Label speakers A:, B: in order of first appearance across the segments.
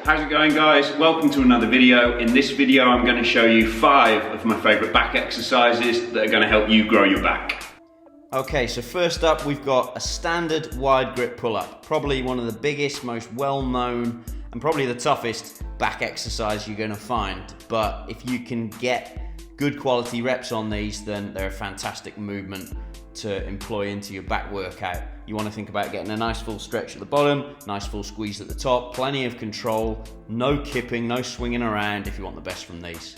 A: how's it going guys? Welcome to another video. In this video I'm going to show you 5 of my favourite back exercises that are going to help you grow your back.
B: Okay, so first up we've got a standard wide grip pull-up. Probably one of the biggest, most well-known and probably the toughest back exercise you're going to find. But if you can get good quality reps on these, then they're a fantastic movement to employ into your back workout. You want to think about getting a nice full stretch at the bottom, nice full squeeze at the top, plenty of control, no kipping, no swinging around if you want the best from these.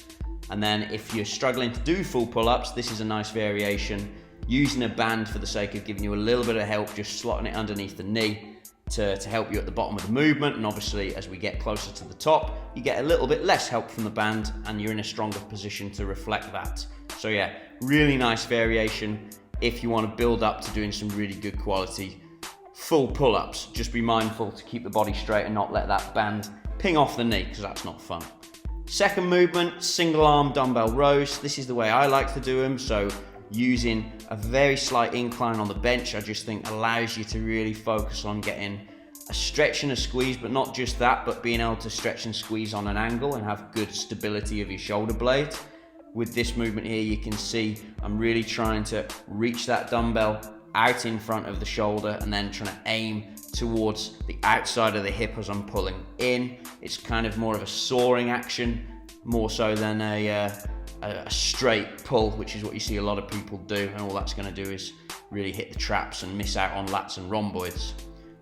B: And then if you're struggling to do full pull-ups, this is a nice variation, using a band for the sake of giving you a little bit of help, just slotting it underneath the knee to help you at the bottom of the movement. And obviously as we get closer to the top, you get a little bit less help from the band and you're in a stronger position to reflect that. So yeah, really nice variation if you want to build up to doing some really good quality full pull-ups. Just be mindful to keep the body straight and not let that band ping off the knee, because that's not fun. Second movement, single arm dumbbell rows. This is the way I like to do them. So using a very slight incline on the bench, I just think allows you to really focus on getting a stretch and a squeeze, but not just that, but being able to stretch and squeeze on an angle and have good stability of your shoulder blade. With this movement here, you can see I'm really trying to reach that dumbbell out in front of the shoulder and then trying to aim towards the outside of the hip as I'm pulling in. It's kind of more of a soaring action, more so than a straight pull, which is what you see a lot of people do, and all that's going to do is really hit the traps and miss out on lats and rhomboids.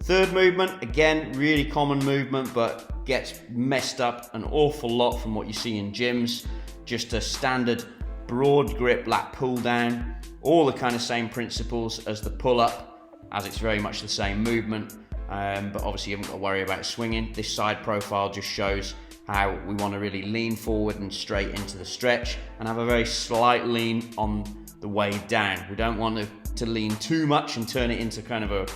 B: Third movement, again, really common movement, but gets messed up an awful lot from what you see in gyms. Just a standard broad grip lat pull down, all the kind of same principles as the pull up, as it's very much the same movement, but obviously you haven't got to worry about swinging. This side profile just shows how we want to really lean forward and straight into the stretch and have a very slight lean on the way down. We don't want to lean too much and turn it into kind of a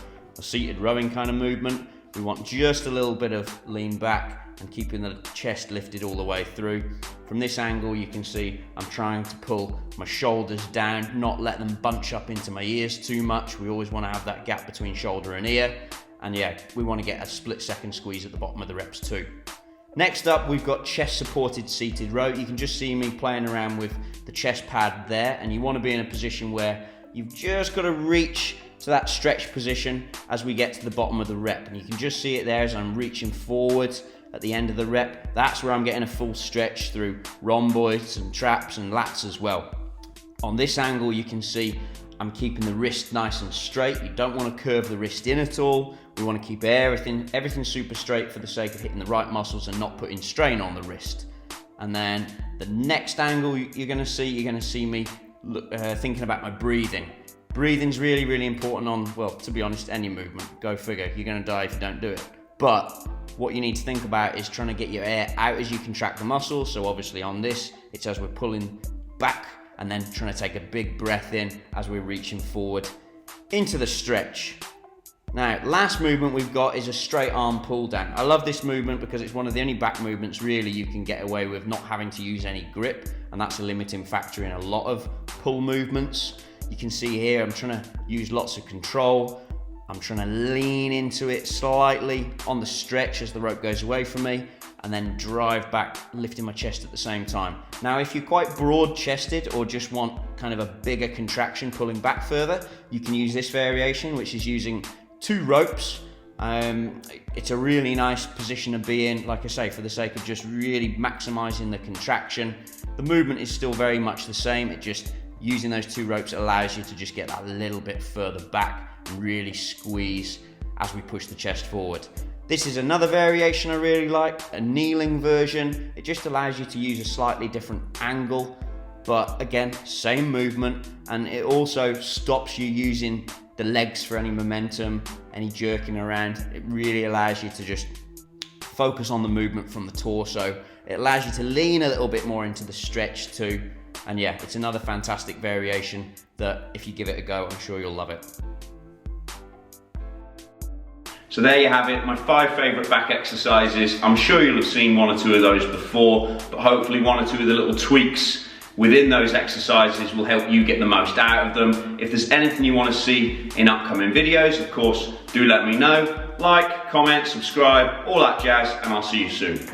B: seated rowing kind of movement. We want just a little bit of lean back and keeping the chest lifted all the way through. From this angle you can see I'm trying to pull my shoulders down, not let them bunch up into my ears too much. We always want to have that gap between shoulder and ear, and yeah, we want to get a split second squeeze at the bottom of the reps too. Next up, we've got chest supported seated row. You can just see me playing around with the chest pad there, and you want to be in a position where you've just got to reach to that stretch position as we get to the bottom of the rep. And you can just see it there as I'm reaching forward at the end of the rep. That's where I'm getting a full stretch through rhomboids and traps and lats as well. On this angle, you can see I'm keeping the wrist nice and straight. You don't want to curve the wrist in at all. We want to keep everything super straight for the sake of hitting the right muscles and not putting strain on the wrist. And then the next angle you're going to see me thinking about my breathing. Breathing's really, really important on, well, to be honest, any movement. Go figure, you're going to die if you don't do it. But what you need to think about is trying to get your air out as you contract the muscles. So obviously on this, it's as we're pulling back and then trying to take a big breath in as we're reaching forward into the stretch. Now, last movement we've got is a straight arm pull down. I love this movement because it's one of the only back movements really you can get away with not having to use any grip, and that's a limiting factor in a lot of pull movements. You can see here I'm trying to use lots of control. I'm trying to lean into it slightly on the stretch as the rope goes away from me, and then drive back, lifting my chest at the same time. Now, if you're quite broad-chested or just want kind of a bigger contraction pulling back further, you can use this variation, which is using 2 ropes. It's a really nice position to be in, like I say, for the sake of just really maximizing the contraction. The movement is still very much the same. It just, using those 2 ropes allows you to just get that little bit further back and really squeeze as we push the chest forward. This is another variation I really like, a kneeling version. It just allows you to use a slightly different angle, but again, same movement, and it also stops you using the legs for any momentum, any jerking around. It really allows you to just focus on the movement from the torso. It allows you to lean a little bit more into the stretch too. And yeah, it's another fantastic variation that if you give it a go, I'm sure you'll love it.
A: So there you have it, my 5 favourite back exercises. I'm sure you'll have seen 1 or 2 of those before, but hopefully 1 or 2 of the little tweaks within those exercises will help you get the most out of them. If there's anything you want to see in upcoming videos, of course, do let me know. like, comment, subscribe, all that jazz, and I'll see you soon.